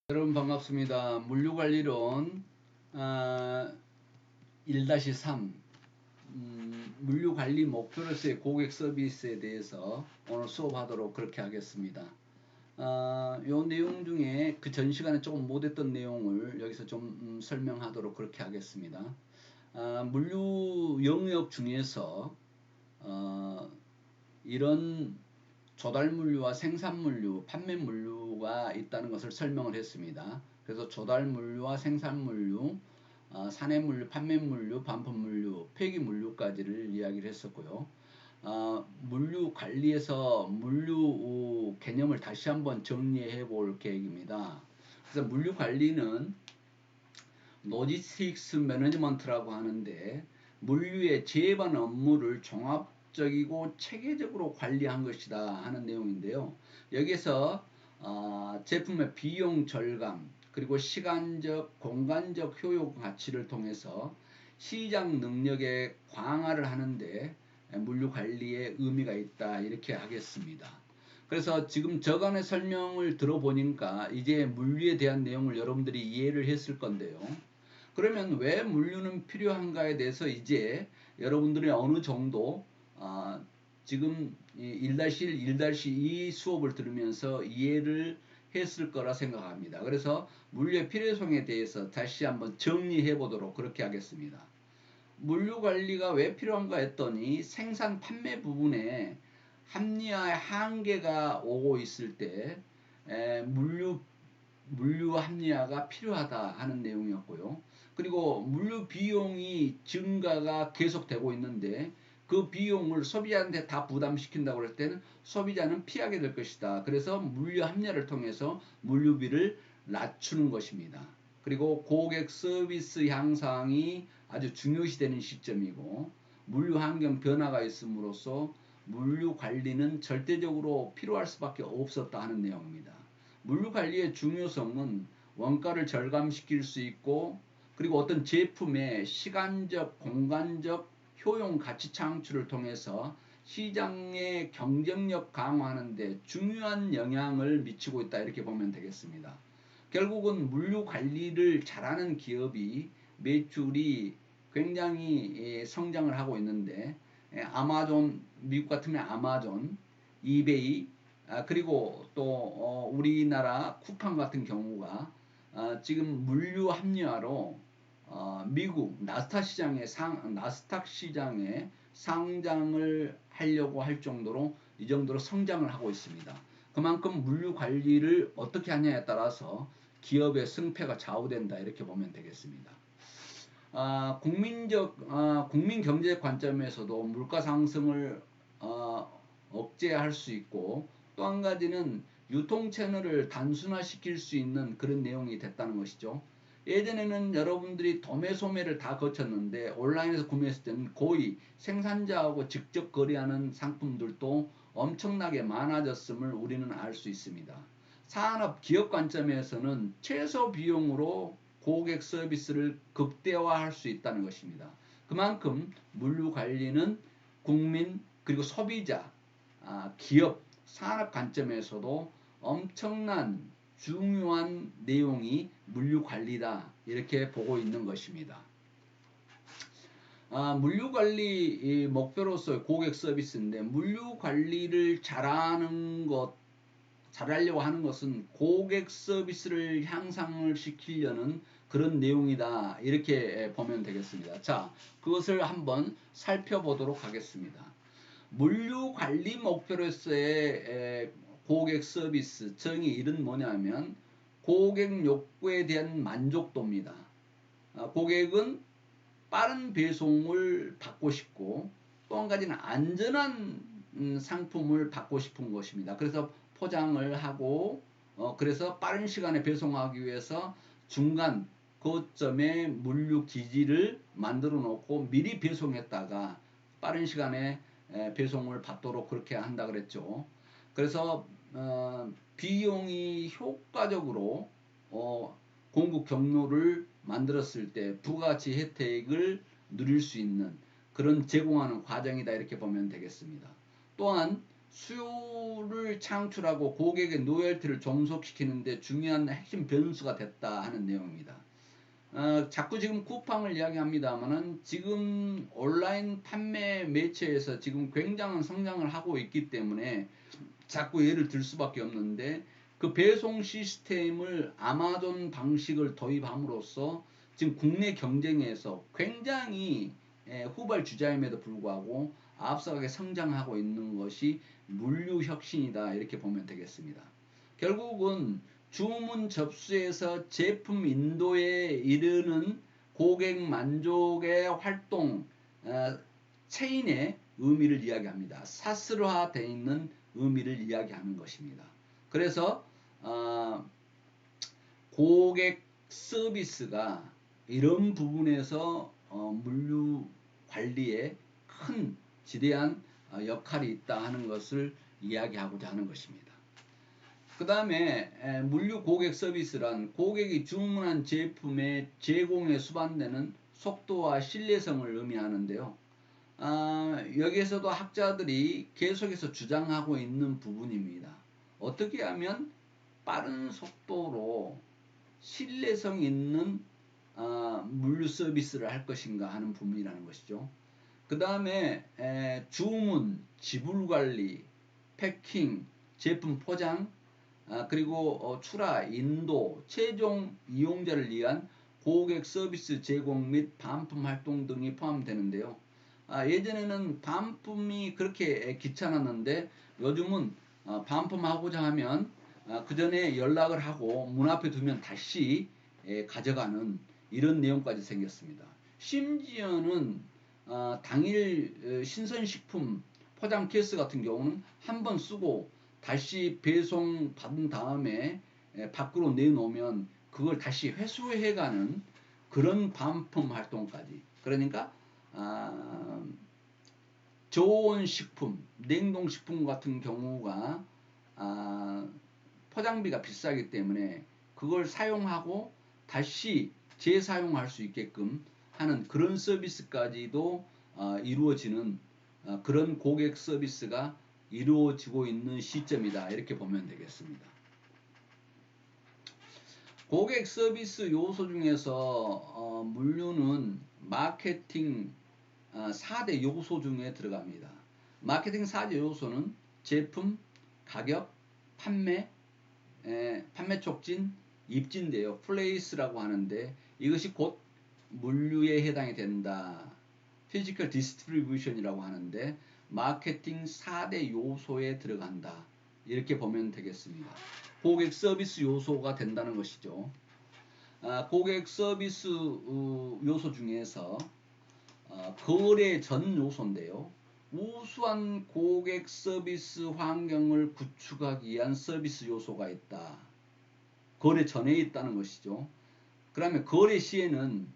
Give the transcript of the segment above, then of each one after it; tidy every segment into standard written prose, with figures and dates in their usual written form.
여러분 반갑습니다. 물류관리론 1-3 물류관리 목표로서의 고객 서비스에 대해서 오늘 수업하도록 그렇게 하겠습니다. 요 내용 중에 그 전 시간에 조금 못했던 내용을 여기서 좀 설명하도록 그렇게 하겠습니다. 물류 영역 중에서 이런 조달물류와 생산물류, 판매물류가 있다는 것을 설명을 했습니다. 그래서 조달물류와 생산물류, 산해물류, 판매물류, 반품물류, 폐기물류까지를 이야기를 했었고요. 물류 관리에서 물류 개념을 다시 한번 정리해 볼 계획입니다. 그래서 물류 관리는 로지스틱스 매니지먼트라고 하는데 물류의 제반 업무를 종합적이고 체계적으로 관리한 것이다 하는 내용인데요. 여기서 제품의 비용 절감 그리고 시간적 공간적 효용 가치를 통해서 시장 능력의 강화를 하는데 물류 관리의 의미가 있다 이렇게 하겠습니다. 그래서 지금 저간의 설명을 들어보니까 이제 물류에 대한 내용을 여러분들이 이해를 했을 건데요. 그러면 왜 물류는 필요한가에 대해서 이제 여러분들이 어느 정도 지금 1-1, 1-2 수업을 들으면서 이해를 했을 거라 생각합니다. 그래서 물류의 필요성에 대해서 다시 한번 정리해 보도록 그렇게 하겠습니다. 물류 관리가 왜 필요한가 했더니 생산 판매 부분에 합리화의 한계가 오고 있을 때 물류 합리화가 필요하다 하는 내용이었고요. 그리고 물류 비용이 증가가 계속되고 있는데 그 비용을 소비자한테 다 부담시킨다고 할 때는 소비자는 피하게 될 것이다. 그래서 물류 합리화를 통해서 물류비를 낮추는 것입니다. 그리고 고객 서비스 향상이 아주 중요시되는 시점이고 물류 환경 변화가 있음으로써 물류 관리는 절대적으로 필요할 수밖에 없었다 하는 내용입니다. 물류 관리의 중요성은 원가를 절감시킬 수 있고 그리고 어떤 제품의 시간적, 공간적 효용 가치 창출을 통해서 시장의 경쟁력 강화하는 데 중요한 영향을 미치고 있다 이렇게 보면 되겠습니다. 결국은 물류 관리를 잘하는 기업이 매출이 굉장히 성장을 하고 있는데 아마존, 미국 같으면 아마존, 이베이 그리고 또 우리나라 쿠팡 같은 경우가 지금 물류 합리화로 미국 나스닥 시장에 상장을 하려고 할 정도로 이 정도로 성장을 하고 있습니다. 그만큼 물류 관리를 어떻게 하냐에 따라서 기업의 승패가 좌우된다 이렇게 보면 되겠습니다. 국민 경제적 관점에서도 물가 상승을 억제할 수 있고 또 한 가지는 유통 채널을 단순화시킬 수 있는 그런 내용이 됐다는 것이죠. 예전에는 여러분들이 도매 소매를 다 거쳤는데 온라인에서 구매했을 때는 거의 생산자하고 직접 거래하는 상품들도 엄청나게 많아졌음을 우리는 알 수 있습니다. 산업 기업 관점에서는 최소 비용으로 고객 서비스를 극대화할 수 있다는 것입니다. 그만큼 물류 관리는 국민 그리고 소비자, 기업, 산업 관점에서도 엄청난 중요한 내용이 물류 관리다 이렇게 보고 있는 것입니다. 물류 관리 목표로서 고객 서비스인데 물류 관리를 잘하려고 하는 것은 고객 서비스를 향상을 시키려는 그런 내용이다 이렇게 보면 되겠습니다. 자, 그것을 한번 살펴보도록 하겠습니다. 물류 관리 목표로서의 고객 서비스 정의 이런 뭐냐면 고객 욕구에 대한 만족도입니다. 고객은 빠른 배송을 받고 싶고 또 한 가지는 안전한 상품을 받고 싶은 것입니다. 그래서 포장을 하고 그래서 빠른 시간에 배송하기 위해서 중간 거점에 물류 기지를 만들어 놓고 미리 배송했다가 빠른 시간에 배송을 받도록 그렇게 한다 그랬죠. 그래서 비용이 효과적으로 공급 경로를 만들었을 때 부가가치 혜택을 누릴 수 있는 그런 제공하는 과정이다 이렇게 보면 되겠습니다. 또한 수요를 창출하고 고객의 로열티를 종속시키는데 중요한 핵심 변수가 됐다 하는 내용입니다. 자꾸 지금 쿠팡을 이야기합니다만은 지금 온라인 판매 매체에서 지금 굉장한 성장을 하고 있기 때문에 자꾸 예를 들 수밖에 없는데, 그 배송 시스템을 아마존 방식을 도입함으로써 지금 국내 경쟁에서 굉장히 후발주자임에도 불구하고 앞서가게 성장하고 있는 것이 물류 혁신이다, 이렇게 보면 되겠습니다. 결국은 주문 접수에서 제품 인도에 이르는 고객 만족의 활동 체인의 의미를 이야기합니다. 사슬화되어 있는 의미를 이야기하는 것입니다. 그래서 고객 서비스가 이런 부분에서 물류 관리에 큰 지대한 역할이 있다 하는 것을 이야기하고자 하는 것입니다. 그 다음에 물류 고객 서비스란 고객이 주문한 제품의 제공에 수반되는 속도와 신뢰성을 의미하는데요. 여기에서도 학자들이 계속해서 주장하고 있는 부분입니다. 어떻게 하면 빠른 속도로 신뢰성 있는 물류 서비스를 할 것인가 하는 부분이라는 것이죠. 그 다음에 주문, 지불관리, 패킹, 제품 포장, 그리고 출하, 인도, 최종 이용자를 위한 고객 서비스 제공 및 반품 활동 등이 포함되는데요. 예전에는 반품이 그렇게 귀찮았는데 요즘은 반품하고자 하면 그 전에 연락을 하고 문 앞에 두면 다시 가져가는 이런 내용까지 생겼습니다. 심지어는 당일 신선식품 포장 케이스 같은 경우는 한번 쓰고 다시 배송 받은 다음에 밖으로 내놓으면 그걸 다시 회수해가는 그런 반품 활동까지. 그러니까 저온식품, 냉동식품 같은 경우가 포장비가 비싸기 때문에 그걸 사용하고 다시 재사용할 수 있게끔 하는 그런 서비스까지도 이루어지는 그런 고객 서비스가 이루어지고 있는 시점이다, 이렇게 보면 되겠습니다. 고객 서비스 요소 중에서 물류는 마케팅 4대 요소 중에 들어갑니다. 마케팅 4대 요소는 제품, 가격, 판매, 판매 촉진, 입진인데요. 플레이스라고 하는데 이것이 곧 물류에 해당이 된다. 피지컬 디스트리뷰션이라고 하는데 마케팅 4대 요소에 들어간다, 이렇게 보면 되겠습니다. 고객 서비스 요소가 된다는 것이죠. 고객 서비스 요소 중에서 거래 전 요소인데요. 우수한 고객 서비스 환경을 구축하기 위한 서비스 요소가 있다. 거래 전에 있다는 것이죠. 그러면 거래 시에는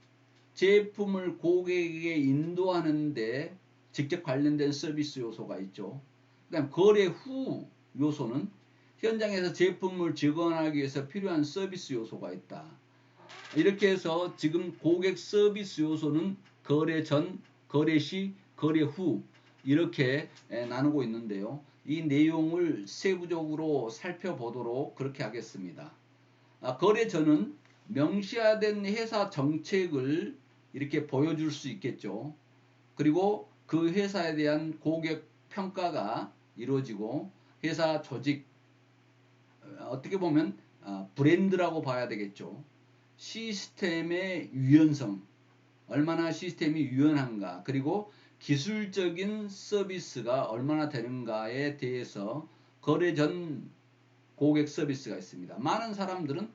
제품을 고객에게 인도하는데 직접 관련된 서비스 요소가 있죠. 그다음 거래 후 요소는 현장에서 제품을 직원하기 위해서 필요한 서비스 요소가 있다. 이렇게 해서 지금 고객 서비스 요소는 거래 전, 거래 시, 거래 후 이렇게 나누고 있는데요. 이 내용을 세부적으로 살펴보도록 그렇게 하겠습니다. 거래 전은 명시화된 회사 정책을 이렇게 보여줄 수 있겠죠. 그리고 그 회사에 대한 고객 평가가 이루어지고 회사 조직, 어떻게 보면 브랜드라고 봐야 되겠죠. 시스템의 유연성, 얼마나 시스템이 유연한가, 그리고 기술적인 서비스가 얼마나 되는가에 대해서 거래 전 고객 서비스가 있습니다. 많은 사람들은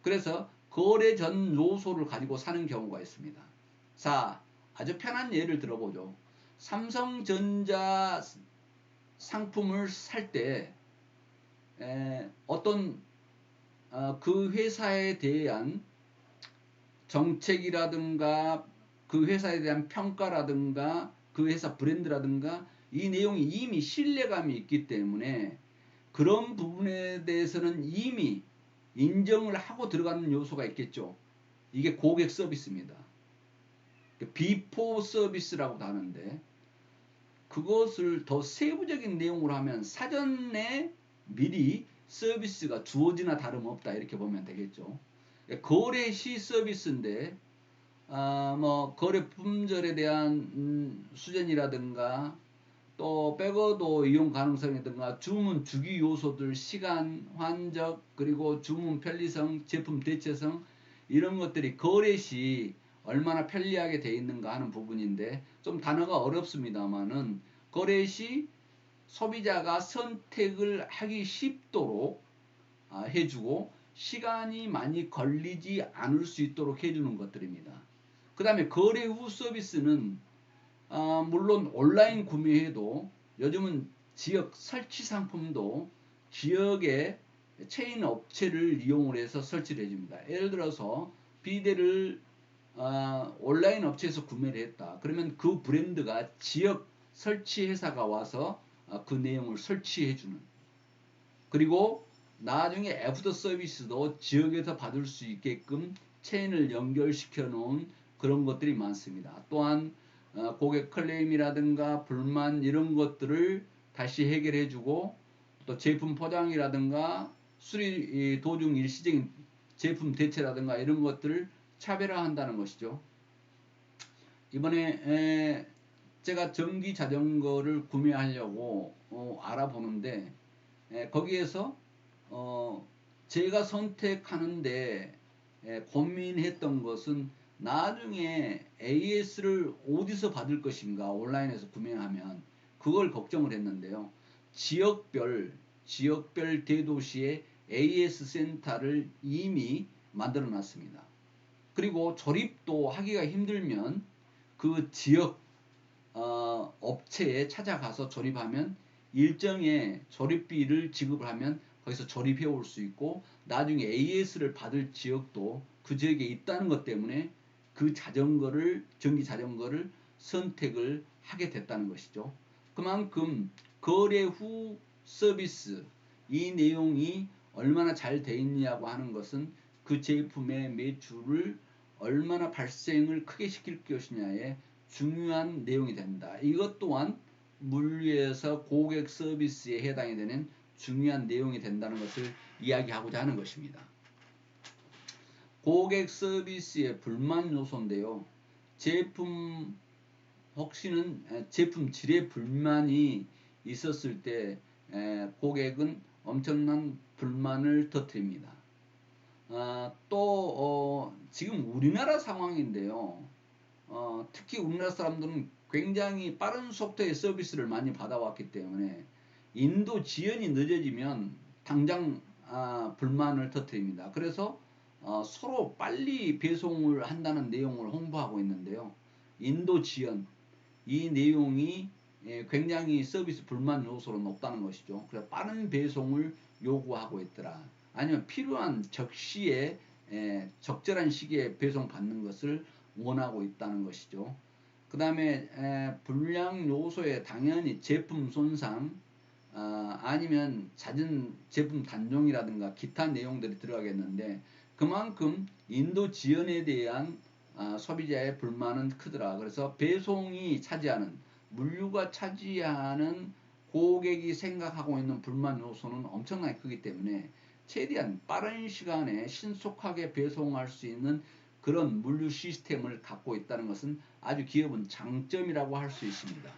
그래서 거래 전 요소를 가지고 사는 경우가 있습니다. 자, 아주 편한 예를 들어보죠. 삼성전자 상품을 살 때 어떤 그 회사에 대한 정책이라든가 그 회사에 대한 평가라든가 그 회사 브랜드라든가 이 내용이 이미 신뢰감이 있기 때문에 그런 부분에 대해서는 이미 인정을 하고 들어가는 요소가 있겠죠. 이게 고객 서비스입니다. 비포 서비스라고도 하는데 그것을 더 세부적인 내용으로 하면 사전에 미리 서비스가 주어지나 다름없다 이렇게 보면 되겠죠. 거래 시 서비스인데 뭐 거래 품절에 대한 수정이라든가 또 백어도 이용 가능성이라든가 주문 주기 요소들 시간, 환적, 그리고 주문 편리성, 제품 대체성 이런 것들이 거래 시 얼마나 편리하게 되어 있는가 하는 부분인데 좀 단어가 어렵습니다만은 거래 시 소비자가 선택을 하기 쉽도록 해주고 시간이 많이 걸리지 않을 수 있도록 해주는 것들입니다. 그 다음에 거래 후 서비스는 물론 온라인 구매해도 요즘은 지역 설치 상품도 지역의 체인 업체를 이용을 해서 설치를 해줍니다. 예를 들어서 비데를 온라인 업체에서 구매를 했다. 그러면 그 브랜드가 지역 설치 회사가 와서 그 내용을 설치해주는, 그리고 나중에 애프터 서비스도 지역에서 받을 수 있게끔 체인을 연결시켜 놓은 그런 것들이 많습니다. 또한 고객 클레임이라든가 불만 이런 것들을 다시 해결해 주고 또 제품 포장이라든가 수리 도중 일시적인 제품 대체라든가 이런 것들을 차별화한다는 것이죠. 이번에 제가 전기 자전거를 구매하려고 알아보는데 거기에서 제가 선택하는데 고민했던 것은 나중에 AS를 어디서 받을 것인가, 온라인에서 구매하면 그걸 걱정을 했는데요. 지역별 대도시의 AS 센터를 이미 만들어 놨습니다. 그리고 조립도 하기가 힘들면 그 지역 업체에 찾아가서 조립하면 일정의 조립비를 지급을 하면 거기서 조립해 올 수 있고 나중에 AS를 받을 지역도 그 지역에 있다는 것 때문에 그 전기 자전거를 선택을 하게 됐다는 것이죠. 그만큼 거래 후 서비스 이 내용이 얼마나 잘 돼 있냐고 하는 것은 그 제품의 매출을 얼마나 발생을 크게 시킬 것이냐에 중요한 내용이 된다. 이것 또한 물류에서 고객 서비스에 해당이 되는 중요한 내용이 된다는 것을 이야기하고자 하는 것입니다. 고객 서비스의 불만 요소인데요. 혹시는 제품 질에 불만이 있었을 때 고객은 엄청난 불만을 터뜨립니다. 지금 우리나라 상황인데요. 특히 우리나라 사람들은 굉장히 빠른 속도의 서비스를 많이 받아왔기 때문에 인도 지연이 늦어지면 당장 불만을 터뜨립니다. 그래서 서로 빨리 배송을 한다는 내용을 홍보하고 있는데요. 인도 지연 이 내용이 굉장히 서비스 불만 요소로 높다는 것이죠. 그래서 빠른 배송을 요구하고 있더라. 아니면 필요한 적시에 적절한 시기에 배송받는 것을 원하고 있다는 것이죠. 그 다음에 불량 요소에 당연히 제품 손상 아니면 잦은 제품 단종이라든가 기타 내용들이 들어가겠는데 그만큼 인도 지연에 대한 소비자의 불만은 크더라. 그래서 배송이 차지하는 물류가 차지하는 고객이 생각하고 있는 불만 요소는 엄청나게 크기 때문에 최대한 빠른 시간에 신속하게 배송할 수 있는 그런 물류 시스템을 갖고 있다는 것은 아주 기업은 장점이라고 할 수 있습니다.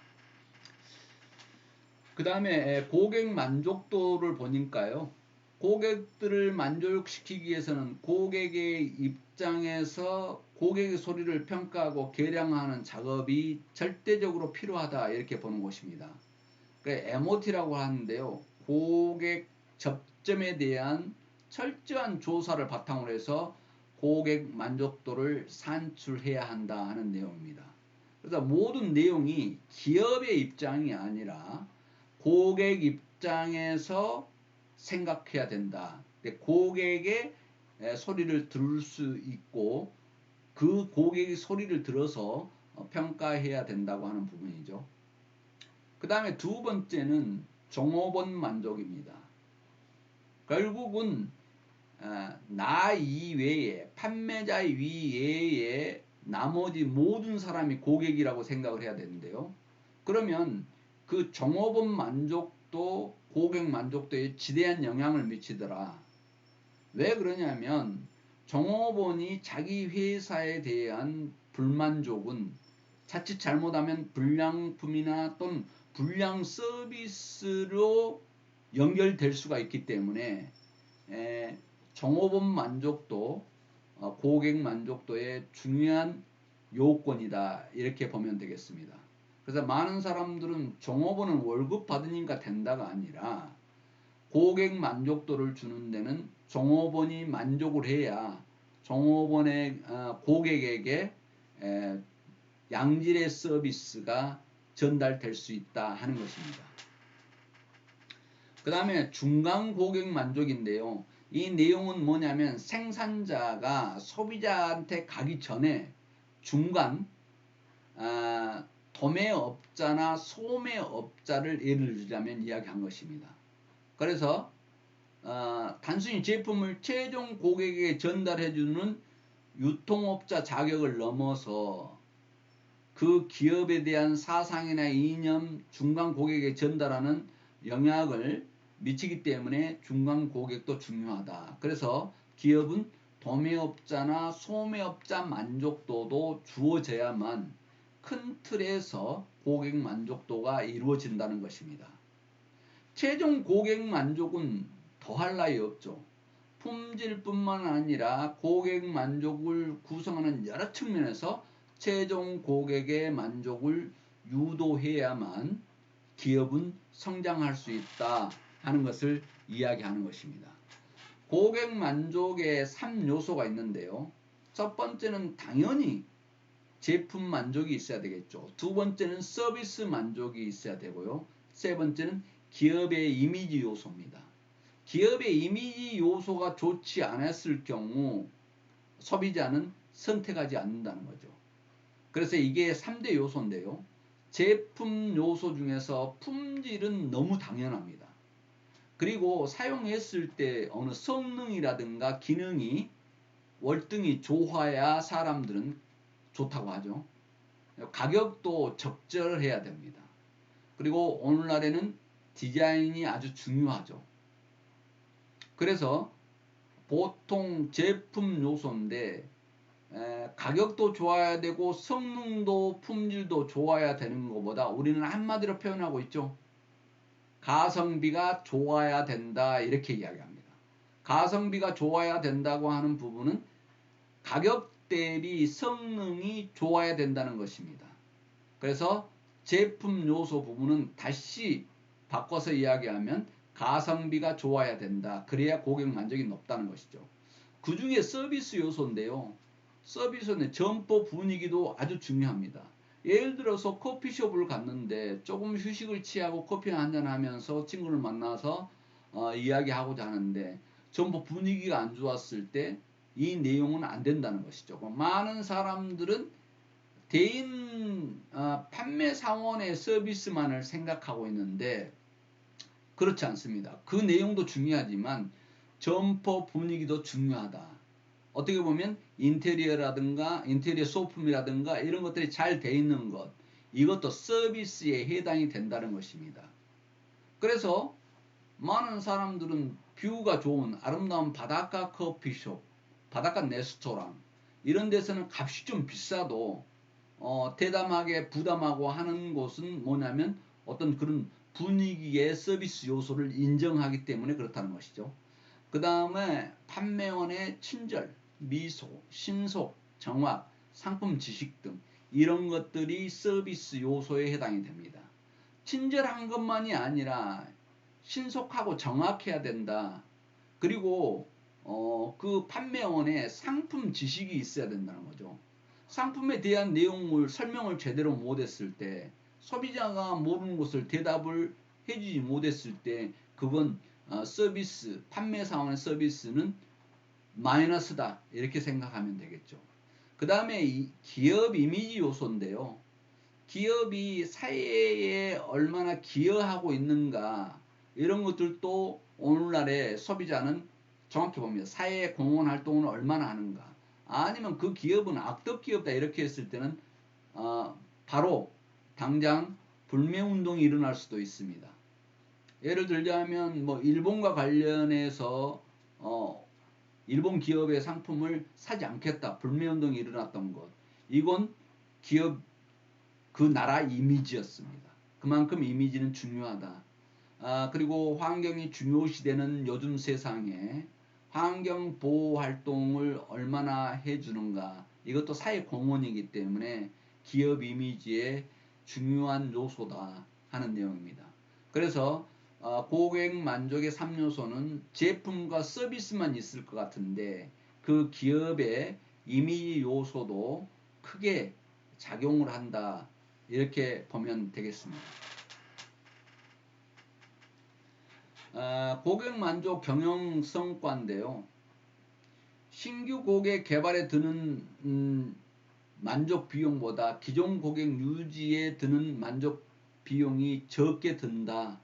그 다음에 고객 만족도를 보니까요. 고객들을 만족시키기 위해서는 고객의 입장에서 고객의 소리를 평가하고 계량하는 작업이 절대적으로 필요하다 이렇게 보는 것입니다. MOT라고 하는데요. 고객 접점에 대한 철저한 조사를 바탕으로 해서 고객 만족도를 산출해야 한다 하는 내용입니다. 그래서 모든 내용이 기업의 입장이 아니라 고객 입장에서 생각해야 된다. 고객의 소리를 들을 수 있고 그 고객의 소리를 들어서 평가해야 된다고 하는 부분이죠. 그 다음에 두 번째는 종업원 만족입니다. 결국은 나 이외에 판매자 이외에 나머지 모든 사람이 고객이라고 생각을 해야 되는데요. 그러면 그 종업원 만족도, 고객 만족도에 지대한 영향을 미치더라. 왜 그러냐면 종업원이 자기 회사에 대한 불만족은 자칫 잘못하면 불량품이나 또는 불량 서비스로 연결될 수가 있기 때문에 종업원 만족도, 고객 만족도의 중요한 요건이다, 이렇게 보면 되겠습니다. 그래서 많은 사람들은 종업원은 월급 받으니까 된다가 아니라 고객 만족도를 주는 데는 종업원이 만족을 해야 종업원의 고객에게 양질의 서비스가 전달될 수 있다 하는 것입니다. 그 다음에 중간 고객 만족인데요. 이 내용은 뭐냐면 생산자가 소비자한테 가기 전에 중간 도매업자나 소매업자를 예를 들자면 이야기한 것입니다. 그래서 단순히 제품을 최종 고객에게 전달해주는 유통업자 자격을 넘어서 그 기업에 대한 사상이나 이념, 중간 고객에게 전달하는 영향을 미치기 때문에 중간 고객도 중요하다. 그래서 기업은 도매업자나 소매업자 만족도도 주어져야만 큰 틀에서 고객 만족도가 이루어진다는 것입니다. 최종 고객 만족은 더할 나위 없죠. 품질뿐만 아니라 고객 만족을 구성하는 여러 측면에서 최종 고객의 만족을 유도해야만 기업은 성장할 수 있다 하는 것을 이야기하는 것입니다. 고객 만족에 3요소가 있는데요. 첫 번째는 당연히 제품 만족이 있어야 되겠죠. 두 번째는 서비스 만족이 있어야 되고요. 세 번째는 기업의 이미지 요소입니다. 기업의 이미지 요소가 좋지 않았을 경우 소비자는 선택하지 않는다는 거죠. 그래서 이게 3대 요소인데요. 제품 요소 중에서 품질은 너무 당연합니다. 그리고 사용했을 때 어느 성능이라든가 기능이 월등히 좋아야 사람들은 좋다고 하죠. 가격도 적절해야 됩니다. 그리고 오늘날에는 디자인이 아주 중요하죠. 그래서 보통 제품 요소인데 가격도 좋아야 되고 성능도 품질도 좋아야 되는 것보다 우리는 한마디로 표현하고 있죠. 가성비가 좋아야 된다, 이렇게 이야기합니다. 가성비가 좋아야 된다고 하는 부분은 가격 대비 성능이 좋아야 된다는 것입니다. 그래서 제품 요소 부분은 다시 바꿔서 이야기하면 가성비가 좋아야 된다. 그래야 고객 만족이 높다는 것이죠. 그 중에 서비스 요소인데요. 서비스는 점포 분위기도 아주 중요합니다. 예를 들어서 커피숍을 갔는데 조금 휴식을 취하고 커피 한잔 하면서 친구를 만나서 이야기하고자 하는데 점포 분위기가 안 좋았을 때 이 내용은 안 된다는 것이죠. 많은 사람들은 대인 판매 사원의 서비스만을 생각하고 있는데 그렇지 않습니다. 그 내용도 중요하지만 점포 분위기도 중요하다. 어떻게 보면 인테리어라든가 인테리어 소품이라든가 이런 것들이 잘 돼 있는 것, 이것도 서비스에 해당이 된다는 것입니다. 그래서 많은 사람들은 뷰가 좋은 아름다운 바닷가 커피숍, 바닷가 레스토랑 이런 데서는 값이 좀 비싸도 대담하게 부담하고 하는 곳은 뭐냐면 어떤 그런 분위기의 서비스 요소를 인정하기 때문에 그렇다는 것이죠. 그 다음에 판매원의 친절, 미소, 신속, 정확, 상품 지식 등 이런 것들이 서비스 요소에 해당이 됩니다. 친절한 것만이 아니라 신속하고 정확해야 된다. 그리고 그 판매원의 상품 지식이 있어야 된다는 거죠. 상품에 대한 내용을 설명을 제대로 못했을 때 소비자가 모르는 것을 대답을 해주지 못했을 때 그건 서비스, 판매 사원의 서비스는 마이너스다, 이렇게 생각하면 되겠죠. 그 다음에 기업 이미지 요소인데요. 기업이 사회에 얼마나 기여하고 있는가 이런 것들도 오늘날의 소비자는 정확히 봅니다. 사회 공헌 활동을 얼마나 하는가, 아니면 그 기업은 악덕 기업이다 이렇게 했을 때는 바로 당장 불매 운동이 일어날 수도 있습니다. 예를 들자면 뭐 일본과 관련해서 일본 기업의 상품을 사지 않겠다 불매 운동이 일어났던 것, 이건 기업 그 나라 이미지였습니다. 그만큼 이미지는 중요하다. 그리고 환경이 중요시되는 요즘 세상에 환경 보호 활동을 얼마나 해주는가, 이것도 사회 공헌이기 때문에 기업 이미지의 중요한 요소다 하는 내용입니다. 그래서 고객 만족의 3요소는 제품과 서비스만 있을 것 같은데 그 기업의 이미지 요소도 크게 작용을 한다, 이렇게 보면 되겠습니다. 고객 만족 경영 성과인데요. 신규 고객 개발에 드는 만족 비용보다 기존 고객 유지에 드는 만족 비용이 적게 든다.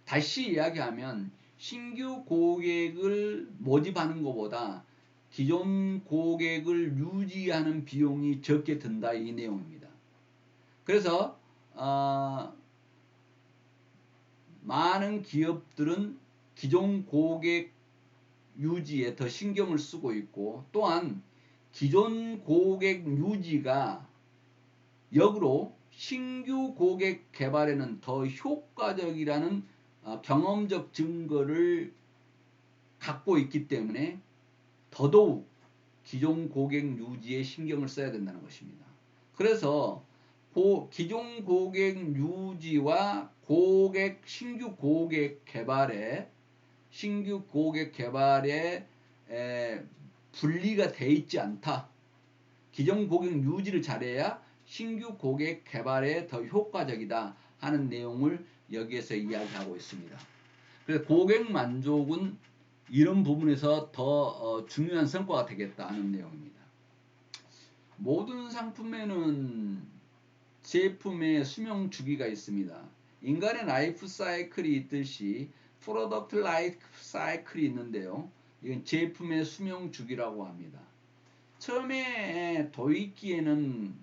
다시 이야기하면 신규 고객을 모집하는 것보다 기존 고객을 유지하는 비용이 적게 든다, 이 내용입니다. 그래서 많은 기업들은 기존 고객 유지에 더 신경을 쓰고 있고, 또한 기존 고객 유지가 역으로 신규 고객 개발에는 더 효과적이라는 경험적 증거를 갖고 있기 때문에 더더욱 기존 고객 유지에 신경을 써야 된다는 것입니다. 그래서 기존 고객 유지와 신규 고객 개발에 분리가 돼 있지 않다. 기존 고객 유지를 잘해야 신규 고객 개발에 더 효과적이다 하는 내용을 여기에서 이야기하고 있습니다. 그래서 고객 만족은 이런 부분에서 더 중요한 성과가 되겠다 하는 내용입니다. 모든 상품에는 제품의 수명 주기가 있습니다. 인간의 라이프 사이클이 있듯이 프로덕트 라이프 사이클이 있는데요. 이건 제품의 수명 주기라고 합니다. 처음에 도입기에는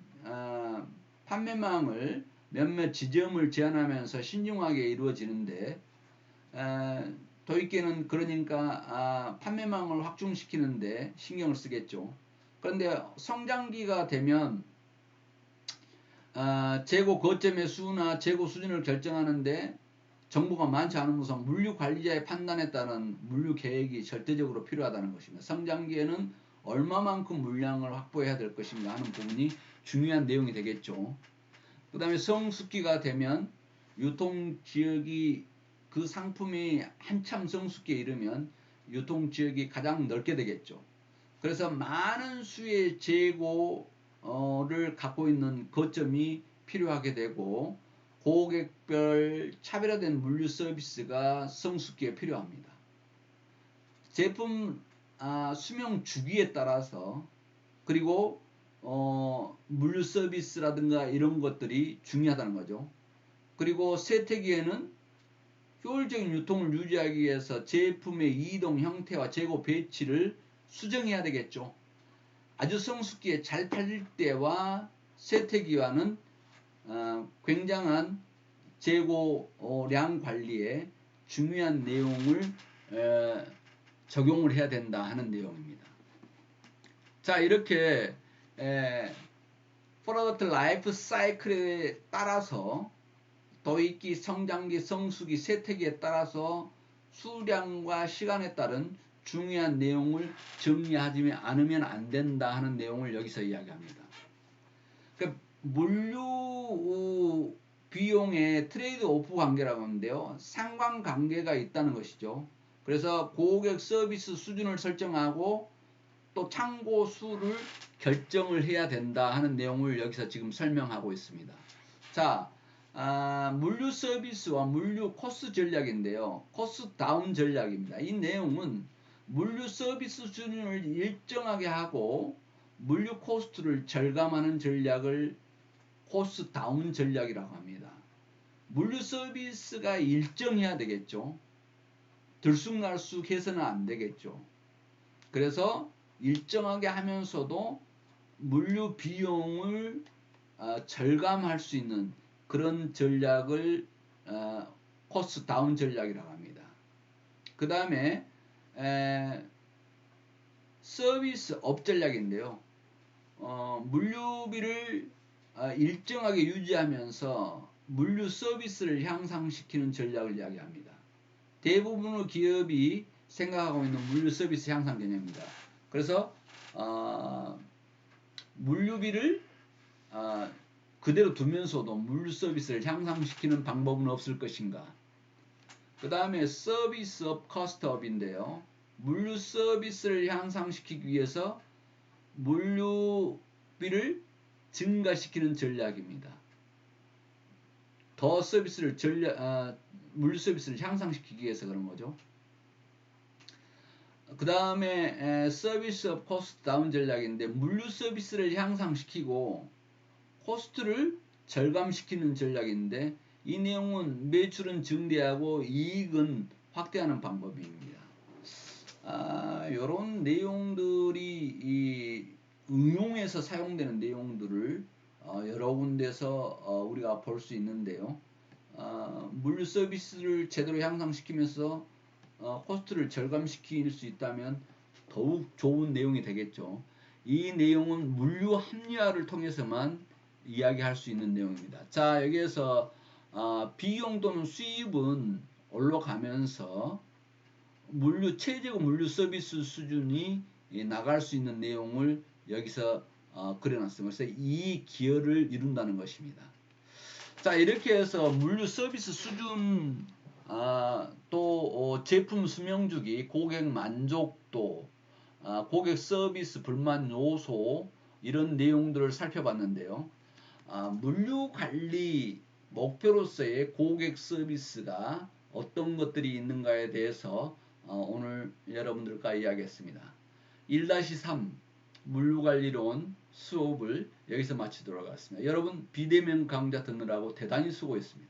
판매망을 몇몇 지점을 제한하면서 신중하게 이루어지는데, 도입기에는 그러니까 판매망을 확충시키는데 신경을 쓰겠죠. 그런데 성장기가 되면 재고 거점의 수나 재고 수준을 결정하는데 정보가 많지 않은 우선 물류 관리자의 판단에 따른 물류 계획이 절대적으로 필요하다는 것입니다. 성장기에는 얼마만큼 물량을 확보해야 될 것인가 하는 부분이 중요한 내용이 되겠죠. 그 다음에 성숙기가 되면 유통지역이, 그 상품이 한참 성숙기에 이르면 유통지역이 가장 넓게 되겠죠. 그래서 많은 수의 재고를 갖고 있는 거점이 필요하게 되고, 고객별 차별화된 물류 서비스가 성숙기에 필요합니다. 제품 수명 주기에 따라서, 그리고 물류 서비스라든가 이런 것들이 중요하다는 거죠. 그리고 쇠퇴기에는 효율적인 유통을 유지하기 위해서 제품의 이동 형태와 재고 배치를 수정해야 되겠죠. 아주 성숙기에 잘 팔릴 때와 쇠퇴기와는 굉장한 재고량 관리에 중요한 내용을 적용을 해야 된다 하는 내용입니다. 자, 이렇게 프로덕트 라이프 사이클에 따라서 도입기, 성장기, 성수기, 쇠퇴기에 따라서 수량과 시간에 따른 중요한 내용을 정리하지 않으면 안 된다 하는 내용을 여기서 이야기합니다. 그러니까 물류 비용의 트레이드 오프 관계라고 하는데요. 상관관계가 있다는 것이죠. 그래서 고객 서비스 수준을 설정하고 또 창고 수를 결정을 해야 된다 하는 내용을 여기서 지금 설명하고 있습니다. 자, 물류 서비스와 물류 코스 전략인데요. 코스 다운 전략입니다. 이 내용은 물류 서비스 수준을 일정하게 하고 물류 코스트를 절감하는 전략을 코스 다운 전략이라고 합니다. 물류 서비스가 일정해야 되겠죠. 들쑥날쑥 해서는 안 되겠죠. 그래서 일정하게 하면서도 물류 비용을 절감할 수 있는 그런 전략을 코스트 다운 전략이라고 합니다. 그 다음에 서비스 업 전략인데요. 물류비를 일정하게 유지하면서 물류 서비스를 향상시키는 전략을 이야기합니다. 대부분의 기업이 생각하고 있는 물류 서비스 향상 개념입니다. 그래서 물류비를 그대로 두면서도 물류 서비스를 향상시키는 방법은 없을 것인가. 그 다음에 서비스 업 커스트 업인데요. 물류 서비스를 향상시키기 위해서 물류비를 증가시키는 전략입니다. 더 서비스를 물류 서비스를 향상시키기 위해서 그런 거죠. 그 다음에 서비스 업 코스트 다운 전략인데 물류 서비스를 향상시키고 코스트를 절감시키는 전략인데 이 내용은 매출은 증대하고 이익은 확대하는 방법입니다. 이런 내용들이 응용해서 사용되는 내용들을 여러 군데서 우리가 볼 수 있는데요. 물류 서비스를 제대로 향상시키면서 코스트를 절감시킬 수 있다면 더욱 좋은 내용이 되겠죠. 이 내용은 물류 합리화를 통해서만 이야기할 수 있는 내용입니다. 자, 여기에서 비용 또는 수입은 올라가면서 최저급 물류 서비스 수준이 나갈 수 있는 내용을 여기서 그려놨습니다. 그래서 이 기여를 이룬다는 것입니다. 자, 이렇게 해서 물류 서비스 수준 또 제품 수명주기, 고객 만족도, 고객 서비스 불만 요소 이런 내용들을 살펴봤는데요. 물류 관리 목표로서의 고객 서비스가 어떤 것들이 있는가에 대해서 오늘 여러분들과 이야기했습니다. 1-3 물류관리론 수업을 여기서 마치도록 하겠습니다. 여러분 비대면 강좌 듣느라고 대단히 수고했습니다.